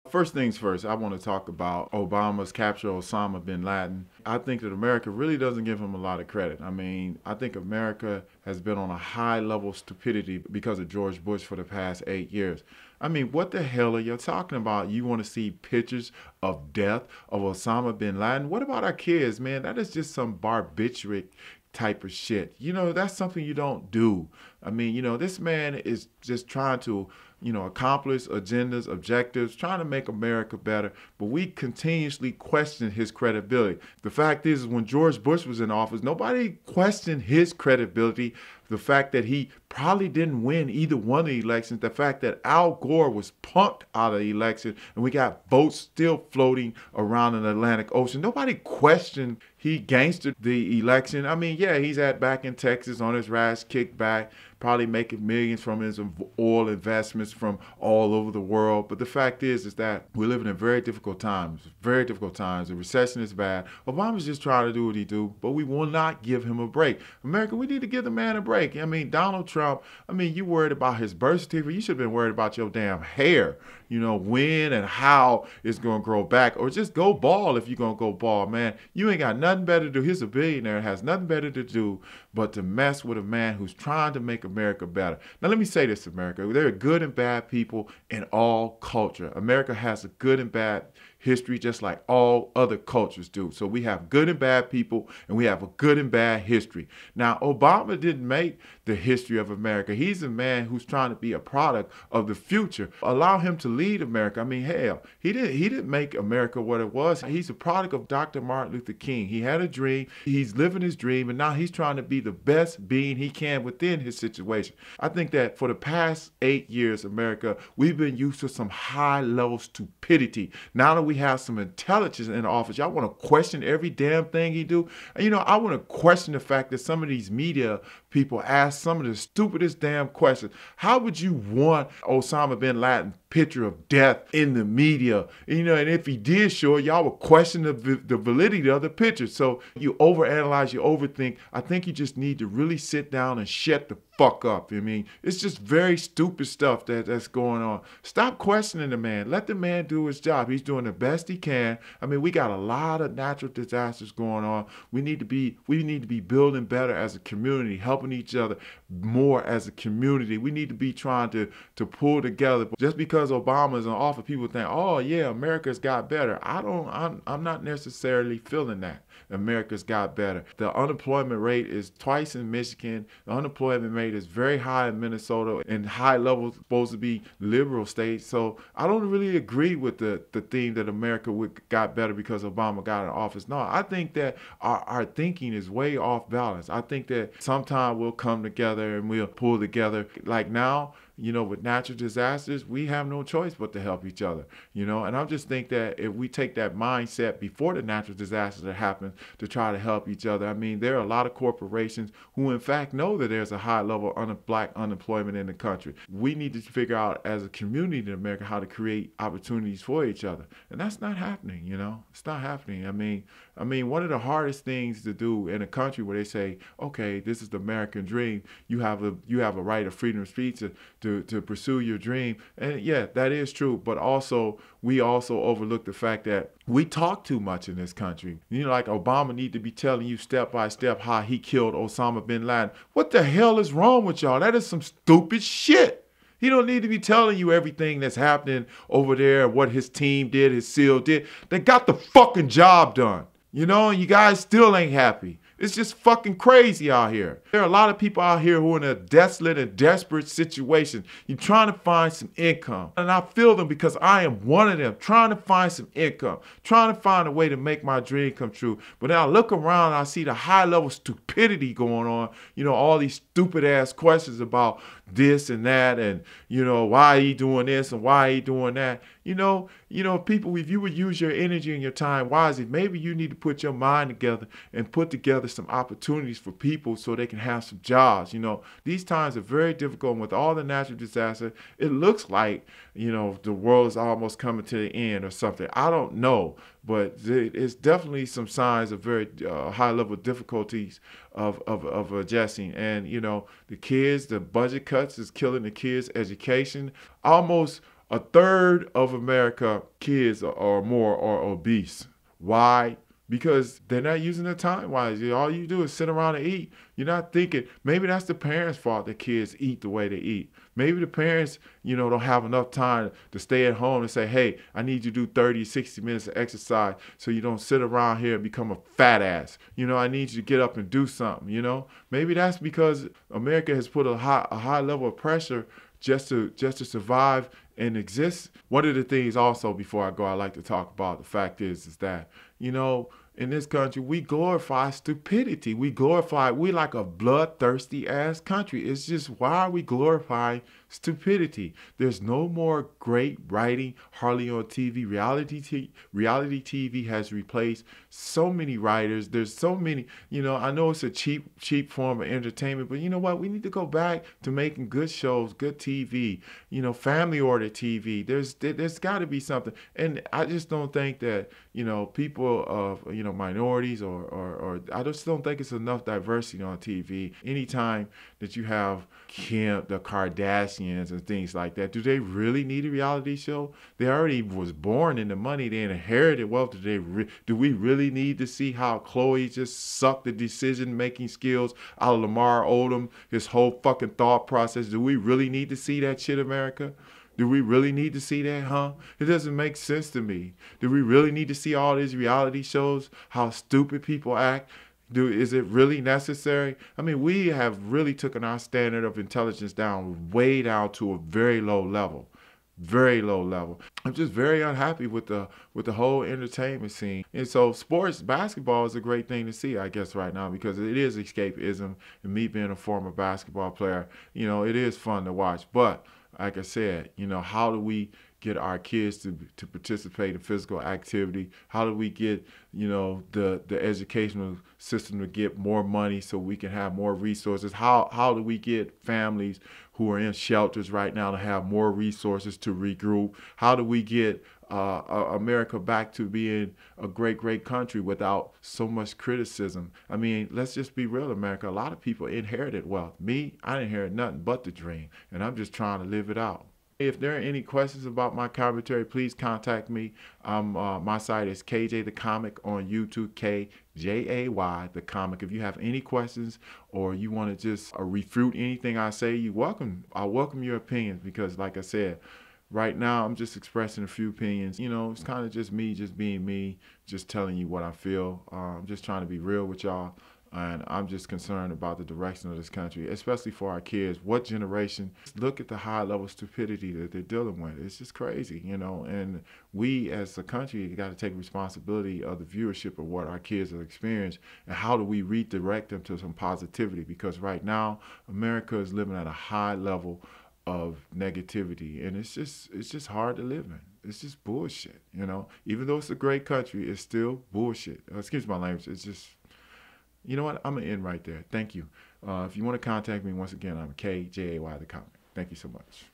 First things first, I want to talk about Obama's capture of Osama bin Laden. I think that America really doesn't give him a lot of credit. I mean, I think America has been on a high level of stupidity because of George Bush for the past 8 years. I mean, what the hell are you talking about? You want to see pictures of death of Osama bin Laden? What about our kids, man? That is just some barbituric type of shit. That's something you don't do. I mean, this man is just trying to, accomplish agendas, objectives, trying to make America better, but we continuously question his credibility. The fact is, when George Bush was in office, nobody questioned his credibility. The fact that he probably didn't win either one of the elections, the fact that Al Gore was punked out of the election, and we got votes still floating around in the Atlantic Ocean. Nobody questioned he gangstered the election. I mean, yeah, he's back in Texas on his rash kickback, probably making millions from his oil investments from all over the world. But the fact is that we're living in very difficult times, very difficult times. The recession is bad. Obama's just trying to do what he do, but we will not give him a break. America, we need to give the man a break. I mean, Donald Trump, you worried about his birth certificate. You should have been worried about your damn hair, when and how it's going to grow back. Or just go bald if you're going to go bald, man. You ain't got nothing better to do. He's a billionaire, has nothing better to do but to mess with a man who's trying to make America better. Now, let me say this, America. There are good and bad people in all culture. America has a good and bad history just like all other cultures do. So we have good and bad people, and we have a good and bad history. Now, Obama didn't make the history of America. He's a man who's trying to be a product of the future. Allow him to lead America. I mean, hell, he didn't make America what it was. He's a product of Dr. Martin Luther King. He had a dream. He's living his dream, and now he's trying to be the best being he can within his situation. I think that for the past 8 years, America, we've been used to some high-level stupidity. Now that we have some intelligence in office, y'all want to question every damn thing he do. And, I want to question the fact that some of these media people ask some of the stupidest damn questions. How would you want Osama bin Laden picture of death in the media? And if he did show it, y'all would question the validity of the picture. So you overanalyze, you overthink. I think you just need to really sit down and shut the fuck up. I mean, it's just very stupid stuff that's going on. Stop questioning the man. Let the man do his job. He's doing the best he can. I mean, we got a lot of natural disasters going on. We need to be building better as a community, helping each other more as a community. We need to be trying to pull together. Just because Obama is in office, people think, oh yeah, America's got better. I'm not necessarily feeling that America's got better. The unemployment rate is twice in Michigan. The unemployment rate is very high in Minnesota, and high levels supposed to be liberal states. So I don't really agree with the theme that America got better because Obama got in office. No, I think that our thinking is way off balance. I think that sometime we'll come together and we'll pull together. Like now, with natural disasters, we have no choice but to help each other, and I just think that if we take that mindset before the natural disasters that happen to try to help each other. I mean, there are a lot of corporations who in fact know that there's a high level of black unemployment in the country. We need to figure out as a community in America how to create opportunities for each other. And that's not happening, It's not happening. I mean, one of the hardest things to do in a country where they say, okay, this is the American dream. You have a right of freedom of speech to pursue your dream. And yeah, that is true. But also, we also overlook the fact that we talk too much in this country. Like Obama need to be telling you step by step how he killed Osama bin Laden. What the hell is wrong with y'all? That is some stupid shit. He don't need to be telling you everything that's happening over there, what his team did, his SEAL did. They got the fucking job done. And you guys still ain't happy. It's just fucking crazy out here. There are a lot of people out here who are in a desolate and desperate situation. You're trying to find some income. And I feel them because I am one of them, trying to find some income, trying to find a way to make my dream come true. But then I look around and I see the high level stupidity going on. All these stupid ass questions about this and that and, why are you doing this and why are you doing that? People, if you would use your energy and your time wisely, maybe you need to put your mind together and put together some opportunities for people so they can have some jobs. These times are very difficult, and with all the natural disasters, it looks like, the world is almost coming to the end or something. I don't know, but it's definitely some signs of very high level difficulties of adjusting. And, the kids, the budget cuts is killing the kids' education. Almost A third of America kids or more are obese. Why? Because they're not using their time wisely. All you do is sit around and eat. You're not thinking. Maybe that's the parents' fault that kids eat the way they eat. Maybe the parents, don't have enough time to stay at home and say, hey, I need you to do 30, 60 minutes of exercise so you don't sit around here and become a fat ass. I need you to get up and do something. Maybe that's because America has put a high level of pressure just to survive and exist. One of the things also before I go, I like to talk about the fact is that, in this country, we glorify stupidity. We like a bloodthirsty ass country. It's just, why are we glorifying stupidity? There's no more great writing hardly on TV. Reality TV has replaced so many writers. There's so many, I know it's a cheap form of entertainment, but you know what? We need to go back to making good shows, good TV, family oriented TV. There's got to be something. And I just don't think that, people of, minorities or I just don't think it's enough diversity on TV. Anytime that you have Kim, the Kardashians and things like that, do they really need a reality show? They already was born in the money. They inherited wealth. Do we really need to see how Khloe just sucked the decision-making skills out of Lamar Odom, his whole fucking thought process? Do we really need to see that shit, America? Do we really need to see that, huh? It doesn't make sense to me. Do we really need to see all these reality shows, how stupid people act? Is it really necessary? I mean, we have really taken our standard of intelligence way down to a very low level. Very low level. I'm just very unhappy with the whole entertainment scene. And so basketball is a great thing to see, I guess, right now, because it is escapism. And me being a former basketball player, it is fun to watch. But like I said, how do we get our kids to participate in physical activity? How do we get, the educational system to get more money so we can have more resources? How do we get families who are in shelters right now to have more resources to regroup? How do we get America back to being a great country without so much criticism? I mean, let's just be real, America. A lot of people inherited wealth. Me, I didn't inherit nothing but the dream, and I'm just trying to live it out. If there are any questions about my commentary, please contact me. My site is KJay the Comic on YouTube, KJay the Comic. If you have any questions or you want to just refute anything I say, I welcome your opinions, because like I said, right now I'm just expressing a few opinions. It's kind of just me, just being me, just telling you what I feel. I'm just trying to be real with y'all. And I'm just concerned about the direction of this country, especially for our kids. What generation? Look at the high level stupidity that they're dealing with. It's just crazy, and we as a country got to take responsibility of the viewership of what our kids have experienced, and how do we redirect them to some positivity? Because right now, America is living at a high level of negativity, and it's just hard to live in. It's just bullshit, Even though it's a great country, it's still bullshit. Excuse my language. It's just... You know what? I'm going to end right there. Thank you. If you want to contact me, once again, I'm KJay the Comic. Thank you so much.